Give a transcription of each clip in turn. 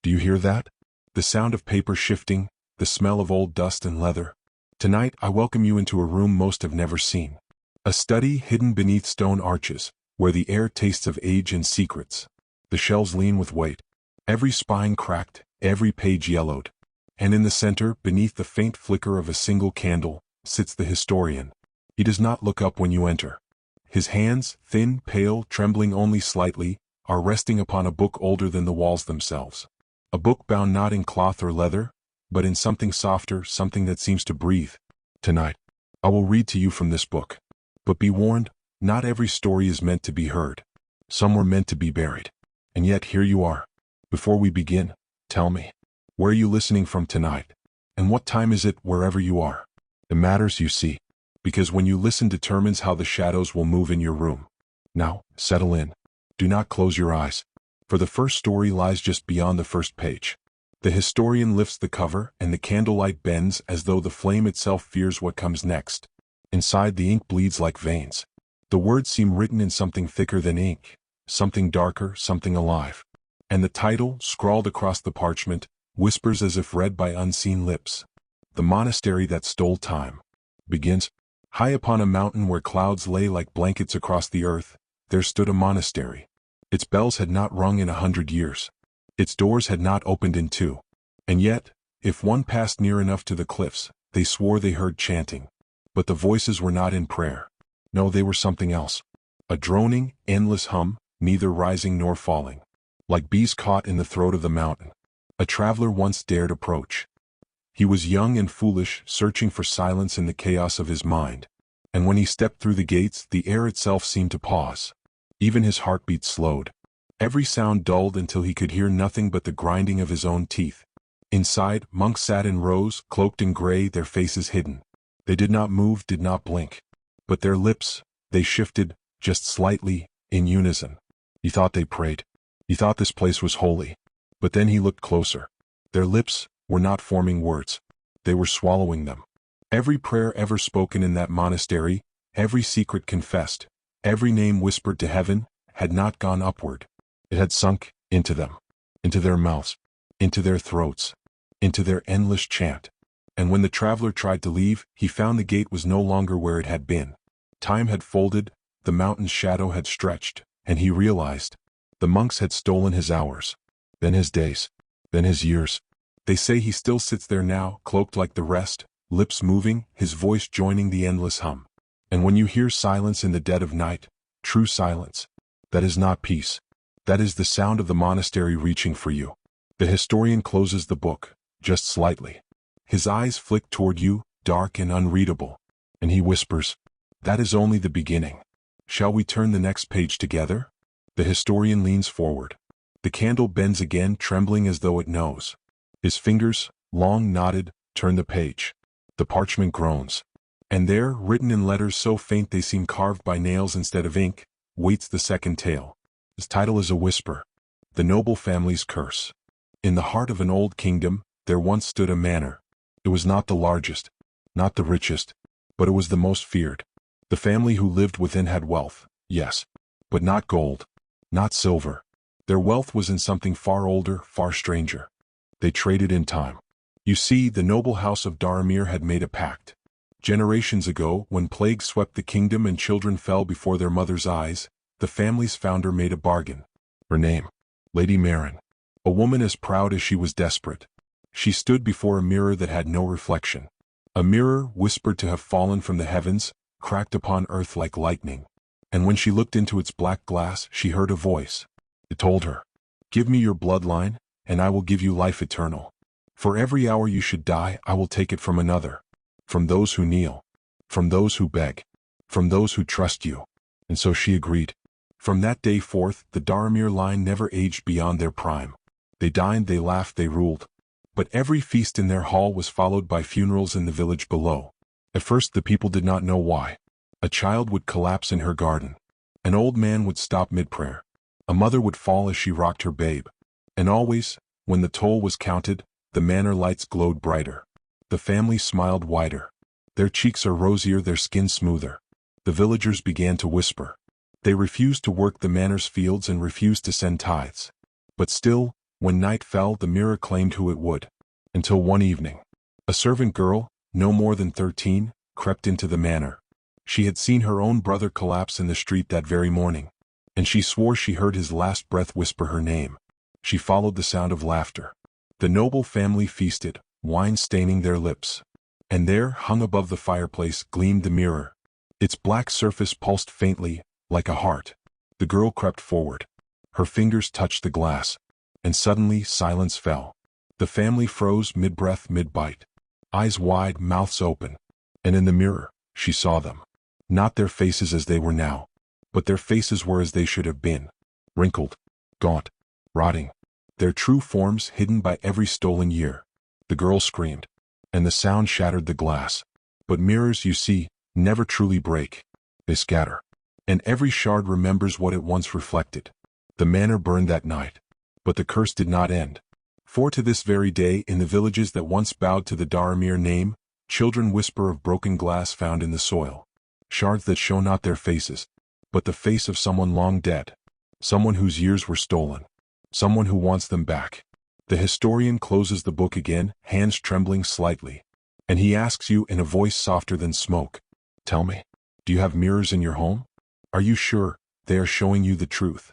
Do you hear that? The sound of paper shifting, the smell of old dust and leather. Tonight I welcome you into a room most have never seen. A study hidden beneath stone arches, where the air tastes of age and secrets. The shelves lean with weight. Every spine cracked, every page yellowed. And in the center, beneath the faint flicker of a single candle, sits the historian. He does not look up when you enter. His hands, thin, pale, trembling only slightly, are resting upon a book older than the walls themselves. A book bound not in cloth or leather, but in something softer, something that seems to breathe. Tonight, I will read to you from this book. But be warned, not every story is meant to be heard. Some were meant to be buried. And yet here you are. Before we begin, tell me, where are you listening from tonight? And what time is it wherever you are? It matters, you see, because when you listen determines how the shadows will move in your room. Now, settle in. Do not close your eyes, for the first story lies just beyond the first page. The historian lifts the cover, and the candlelight bends as though the flame itself fears what comes next. Inside, the ink bleeds like veins. The words seem written in something thicker than ink, something darker, something alive. And the title, scrawled across the parchment, whispers as if read by unseen lips. The monastery that stole time. Begins. High upon a mountain where clouds lay like blankets across the earth, there stood a monastery. Its bells had not rung in 100 years. Its doors had not opened in 2. And yet, if one passed near enough to the cliffs, they swore they heard chanting. But the voices were not in prayer. No, they were something else. A droning, endless hum, neither rising nor falling. Like bees caught in the throat of the mountain. A traveler once dared approach. He was young and foolish, searching for silence in the chaos of his mind. And when he stepped through the gates, the air itself seemed to pause. Even his heartbeat slowed. Every sound dulled until he could hear nothing but the grinding of his own teeth. Inside, monks sat in rows, cloaked in gray, their faces hidden. They did not move, did not blink. But their lips, they shifted, just slightly, in unison. He thought they prayed. He thought this place was holy. But then he looked closer. Their lips were not forming words. They were swallowing them. Every prayer ever spoken in that monastery, every secret confessed, every name whispered to heaven, had not gone upward. It had sunk into them, into their mouths, into their throats, into their endless chant. And when the traveler tried to leave, he found the gate was no longer where it had been. Time had folded, the mountain's shadow had stretched, and he realized, the monks had stolen his hours, then his days, then his years. They say he still sits there now, cloaked like the rest, lips moving, his voice joining the endless hum. And when you hear silence in the dead of night, true silence, that is not peace. That is the sound of the monastery reaching for you. The historian closes the book, just slightly. His eyes flick toward you, dark and unreadable. And he whispers, that is only the beginning. Shall we turn the next page together? The historian leans forward. The candle bends again, trembling as though it knows. His fingers, long knotted, turn the page. The parchment groans. And there, written in letters so faint they seem carved by nails instead of ink, waits the second tale. His title is a whisper. The noble family's curse. In the heart of an old kingdom, there once stood a manor. It was not the largest, not the richest, but it was the most feared. The family who lived within had wealth, yes, but not gold, not silver. Their wealth was in something far older, far stranger. They traded in time. You see, the noble house of Daramir had made a pact. Generations ago, when plague swept the kingdom and children fell before their mother's eyes, the family's founder made a bargain. Her name, Lady Marin. A woman as proud as she was desperate. She stood before a mirror that had no reflection. A mirror whispered to have fallen from the heavens, cracked upon earth like lightning. And when she looked into its black glass, she heard a voice. It told her, give me your bloodline, and I will give you life eternal. For every hour you should die, I will take it from another. From those who kneel. From those who beg. From those who trust you. And so she agreed. From that day forth, the Daramir line never aged beyond their prime. They dined, they laughed, they ruled. But every feast in their hall was followed by funerals in the village below. At first the people did not know why. A child would collapse in her garden. An old man would stop mid-prayer. A mother would fall as she rocked her babe. And always, when the toll was counted, the manor lights glowed brighter. The family smiled wider. Their cheeks are rosier, their skin smoother. The villagers began to whisper. They refused to work the manor's fields and refused to send tithes. But still, When night fell, the mirror claimed who it would. Until one evening, a servant girl, no more than 13, crept into the manor. She had seen her own brother collapse in the street that very morning, and she swore she heard his last breath whisper her name. She followed the sound of laughter. The noble family feasted, wine staining their lips. And there, hung above the fireplace, gleamed the mirror. Its black surface pulsed faintly, like a heart. The girl crept forward. Her fingers touched the glass, and suddenly silence fell. The family froze mid-breath, mid-bite. Eyes wide, mouths open. And in the mirror, she saw them. Not their faces as they were now, but their faces were as they should have been. Wrinkled, gaunt, rotting. Their true forms hidden by every stolen year. The girl screamed, and the sound shattered the glass. But mirrors, you see, never truly break. They scatter. And every shard remembers what it once reflected. The manor burned that night. But the curse did not end. For to this very day, in the villages that once bowed to the Daramir name, children whisper of broken glass found in the soil. Shards that show not their faces, but the face of someone long dead. Someone whose years were stolen. Someone who wants them back. The historian closes the book again, hands trembling slightly. And he asks you in a voice softer than smoke, "Tell me, do you have mirrors in your home? Are you sure they are showing you the truth?"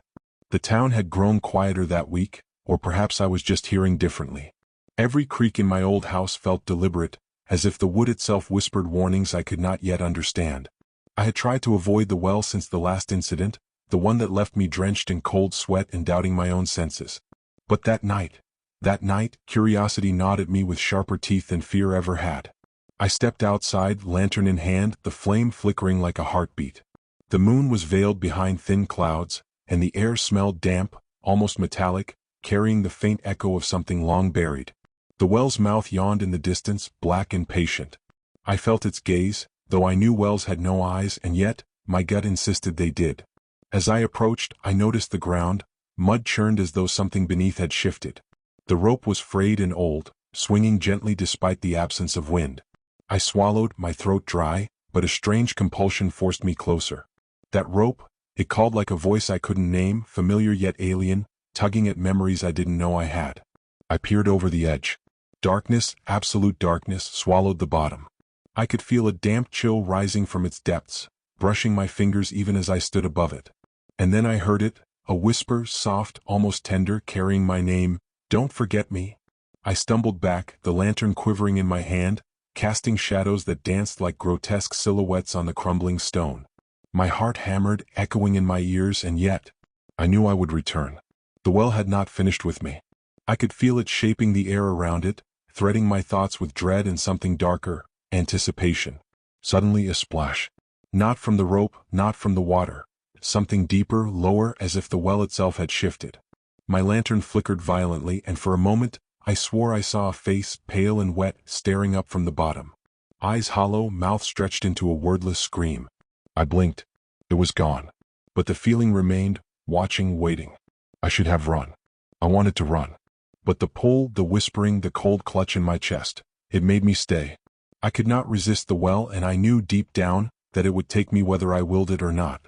The town had grown quieter that week, or perhaps I was just hearing differently. Every creak in my old house felt deliberate, as if the wood itself whispered warnings I could not yet understand. I had tried to avoid the well since the last incident, the one that left me drenched in cold sweat and doubting my own senses. But that night, curiosity gnawed at me with sharper teeth than fear ever had. I stepped outside, lantern in hand, the flame flickering like a heartbeat. The moon was veiled behind thin clouds, and the air smelled damp, almost metallic, carrying the faint echo of something long buried. The well's mouth yawned in the distance, black and patient. I felt its gaze, though I knew wells had no eyes, and yet, my gut insisted they did. As I approached, I noticed the ground, mud churned as though something beneath had shifted. The rope was frayed and old, swinging gently despite the absence of wind. I swallowed, my throat dry, but a strange compulsion forced me closer. That rope, it called like a voice I couldn't name, familiar yet alien, tugging at memories I didn't know I had. I peered over the edge. Darkness, absolute darkness, swallowed the bottom. I could feel a damp chill rising from its depths, brushing my fingers even as I stood above it. And then I heard it, a whisper, soft, almost tender, carrying my name, "Don't forget me." I stumbled back, the lantern quivering in my hand, casting shadows that danced like grotesque silhouettes on the crumbling stone. My heart hammered, echoing in my ears, and yet, I knew I would return. The well had not finished with me. I could feel it shaping the air around it, threading my thoughts with dread and something darker, anticipation. Suddenly a splash. Not from the rope, not from the water. Something deeper, lower, as if the well itself had shifted. My lantern flickered violently, and for a moment, I swore I saw a face, pale and wet, staring up from the bottom. Eyes hollow, mouth stretched into a wordless scream. I blinked. It was gone. But the feeling remained, watching, waiting. I should have run. I wanted to run. But the pull, the whispering, the cold clutch in my chest, it made me stay. I could not resist the well, and I knew deep down that it would take me whether I willed it or not.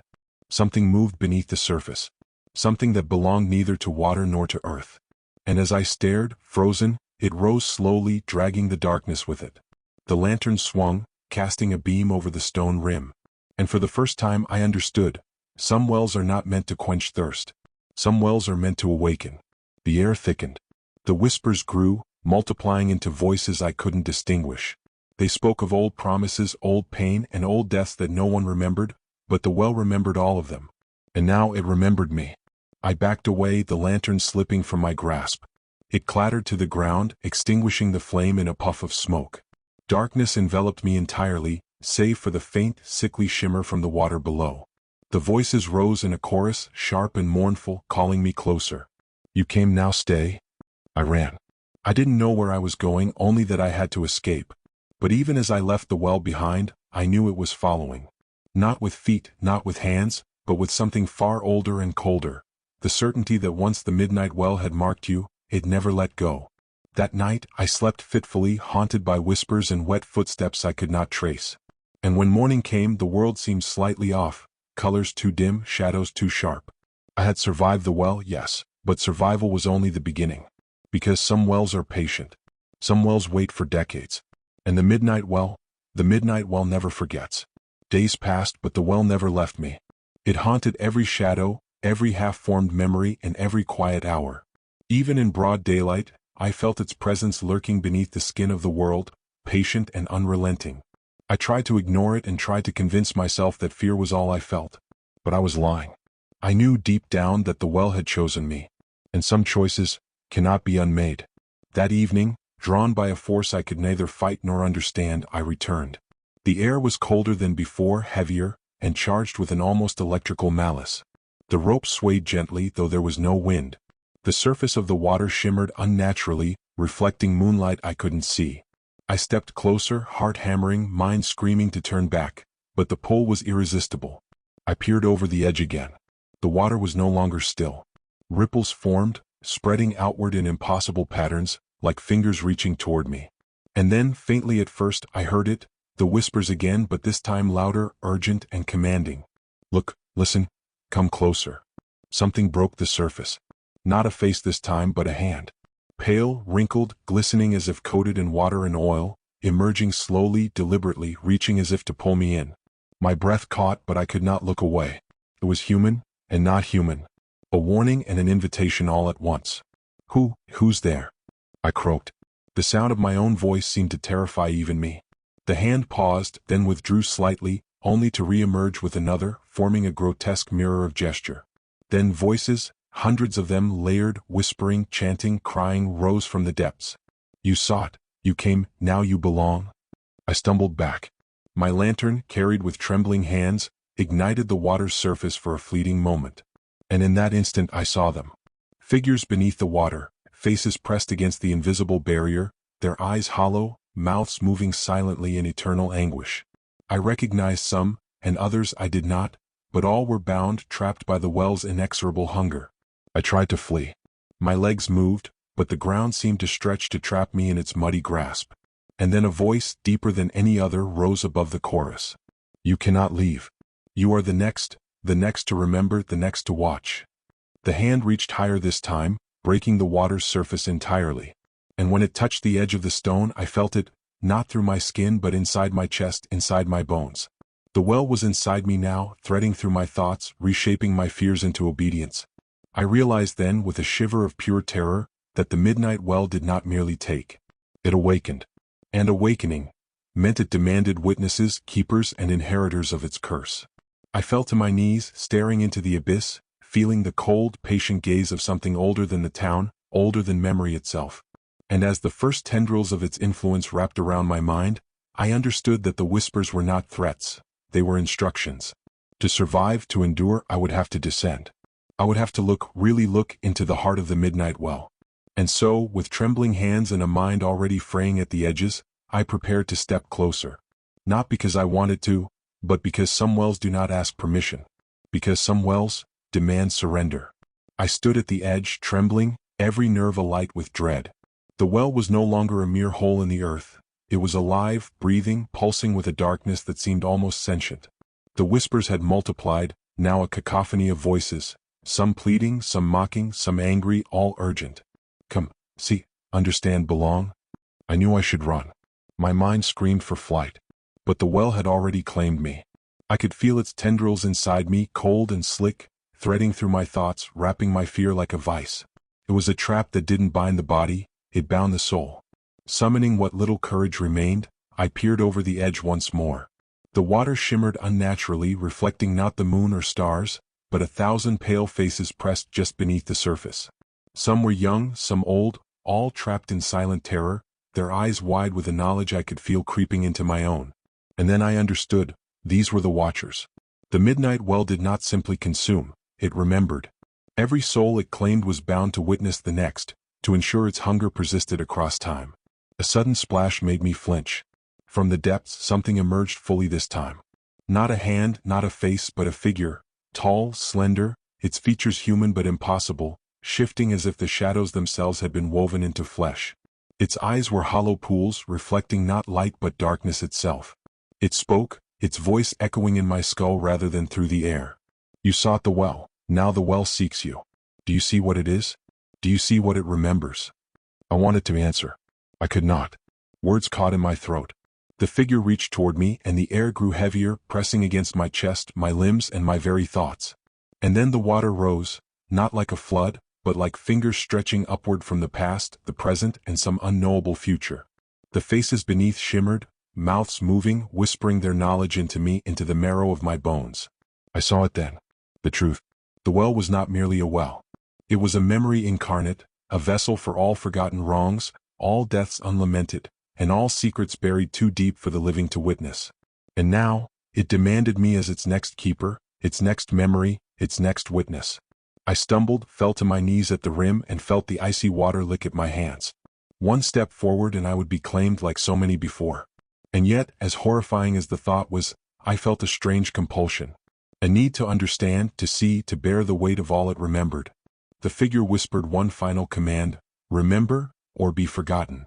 Something moved beneath the surface. Something that belonged neither to water nor to earth. And as I stared, frozen, it rose slowly, dragging the darkness with it. The lantern swung, casting a beam over the stone rim. And for the first time I understood. Some wells are not meant to quench thirst. Some wells are meant to awaken. The air thickened. The whispers grew, multiplying into voices I couldn't distinguish. They spoke of old promises, old pain, and old deaths that no one remembered, but the well remembered all of them. And now it remembered me. I backed away, the lantern slipping from my grasp. It clattered to the ground, extinguishing the flame in a puff of smoke. Darkness enveloped me entirely, save for the faint, sickly shimmer from the water below. The voices rose in a chorus, sharp and mournful, calling me closer. "You came, now stay." I ran. I didn't know where I was going, only that I had to escape. But even as I left the well behind, I knew it was following. Not with feet, not with hands, but with something far older and colder. The certainty that once the midnight well had marked you, it never let go. That night, I slept fitfully, haunted by whispers and wet footsteps I could not trace. And when morning came, the world seemed slightly off, colors too dim, shadows too sharp. I had survived the well, yes, But survival was only the beginning. Because some wells are patient. Some wells wait for decades. And the midnight well never forgets. Days passed, but the well never left me. It haunted every shadow, every half-formed memory, and every quiet hour. Even in broad daylight, I felt its presence lurking beneath the skin of the world, patient and unrelenting. I tried to ignore it and tried to convince myself that fear was all I felt. But I was lying. I knew deep down that the well had chosen me. And some choices cannot be unmade. That evening, drawn by a force I could neither fight nor understand, I returned. The air was colder than before, heavier, and charged with an almost electrical malice. The rope swayed gently, though there was no wind. The surface of the water shimmered unnaturally, reflecting moonlight I couldn't see. I stepped closer, heart hammering, mind screaming to turn back, but the pull was irresistible. I peered over the edge again. The water was no longer still. Ripples formed, spreading outward in impossible patterns, like fingers reaching toward me. And then, faintly at first, I heard it, the whispers again, but this time louder, urgent, and commanding. Look, listen, come closer. Something broke the surface. Not a face this time, but a hand. Pale, wrinkled, glistening as if coated in water and oil, emerging slowly, deliberately, reaching as if to pull me in. My breath caught, but I could not look away. It was human, and not human. A warning and an invitation all at once. Who's there? I croaked. The sound of my own voice seemed to terrify even me. The hand paused, then withdrew slightly, only to re-emerge with another, forming a grotesque mirror of gesture. Then voices, hundreds of them, layered, whispering, chanting, crying, rose from the depths. You sought, you came, now you belong. I stumbled back. My lantern, carried with trembling hands, ignited the water's surface for a fleeting moment. And in that instant I saw them. Figures beneath the water, faces pressed against the invisible barrier, their eyes hollow, mouths moving silently in eternal anguish. I recognized some, and others I did not, but all were bound, trapped by the well's inexorable hunger. I tried to flee. My legs moved, but the ground seemed to stretch to trap me in its muddy grasp. And then a voice, deeper than any other, rose above the chorus. You cannot leave. You are the next to remember, the next to watch. The hand reached higher this time, breaking the water's surface entirely. And when it touched the edge of the stone, I felt it, not through my skin but inside my chest, inside my bones. The well was inside me now, threading through my thoughts, reshaping my fears into obedience. I realized then, with a shiver of pure terror, that the midnight well did not merely take. It awakened. And awakening meant it demanded witnesses, keepers, and inheritors of its curse. I fell to my knees, staring into the abyss, feeling the cold, patient gaze of something older than the town, older than memory itself. And as the first tendrils of its influence wrapped around my mind, I understood that the whispers were not threats, they were instructions. To survive, to endure, I would have to descend. I would have to really look into the heart of the midnight well. And so, with trembling hands and a mind already fraying at the edges, I prepared to step closer. Not because I wanted to, but because some wells do not ask permission. Because some wells demand surrender. I stood at the edge, trembling, every nerve alight with dread. The well was no longer a mere hole in the earth. It was alive, breathing, pulsing with a darkness that seemed almost sentient. The whispers had multiplied, now a cacophony of voices, some pleading, some mocking, some angry, all urgent. Come, see, understand, belong. I knew I should run. My mind screamed for flight. But the well had already claimed me. I could feel its tendrils inside me, cold and slick, threading through my thoughts, wrapping my fear like a vice. It was a trap that didn't bind the body, it bound the soul. Summoning what little courage remained, I peered over the edge once more. The water shimmered unnaturally, reflecting not the moon or stars, but 1,000 pale faces pressed just beneath the surface. Some were young, some old, all trapped in silent terror, their eyes wide with a knowledge I could feel creeping into my own. And then I understood, these were the watchers. The midnight well did not simply consume, it remembered. Every soul it claimed was bound to witness the next, to ensure its hunger persisted across time. A sudden splash made me flinch. From the depths something emerged fully this time. Not a hand, not a face, but a figure, tall, slender, its features human but impossible, shifting as if the shadows themselves had been woven into flesh. Its eyes were hollow pools, reflecting not light but darkness itself. It spoke, its voice echoing in my skull rather than through the air. You sought the well, now the well seeks you. Do you see what it is? Do you see what it remembers? I wanted to answer. I could not. Words caught in my throat. The figure reached toward me, and the air grew heavier, pressing against my chest, my limbs, and my very thoughts. And then the water rose, not like a flood, but like fingers stretching upward from the past, the present, and some unknowable future. The faces beneath shimmered, mouths moving, whispering their knowledge into me, into the marrow of my bones. I saw it then. The truth. The well was not merely a well. It was a memory incarnate, a vessel for all forgotten wrongs, all deaths unlamented, and all secrets buried too deep for the living to witness. And now, it demanded me as its next keeper, its next memory, its next witness. I stumbled, fell to my knees at the rim, and felt the icy water lick at my hands. One step forward and I would be claimed like so many before. And yet, as horrifying as the thought was, I felt a strange compulsion. A need to understand, to see, to bear the weight of all it remembered. The figure whispered one final command: remember, or be forgotten.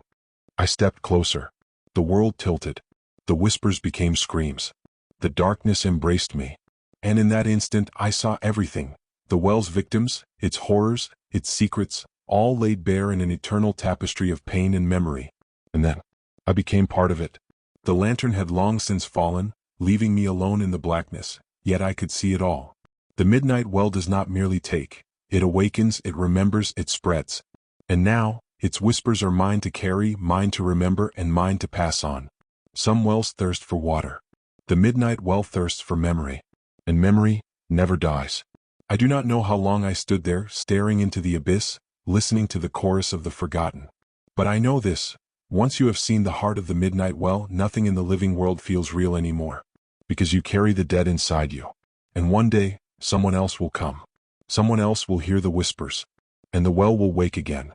I stepped closer. The world tilted. The whispers became screams. The darkness embraced me. And in that instant I saw everything. The well's victims, its horrors, its secrets, all laid bare in an eternal tapestry of pain and memory. And then, I became part of it. The lantern had long since fallen, leaving me alone in the blackness, yet I could see it all. The midnight well does not merely take. It awakens, it remembers, it spreads. And now, its whispers are mine to carry, mine to remember, and mine to pass on. Some wells thirst for water. The midnight well thirsts for memory. And memory never dies. I do not know how long I stood there, staring into the abyss, listening to the chorus of the forgotten. But I know this: once you have seen the heart of the midnight well, nothing in the living world feels real anymore. Because you carry the dead inside you. And one day, someone else will come. Someone else will hear the whispers. And the well will wake again.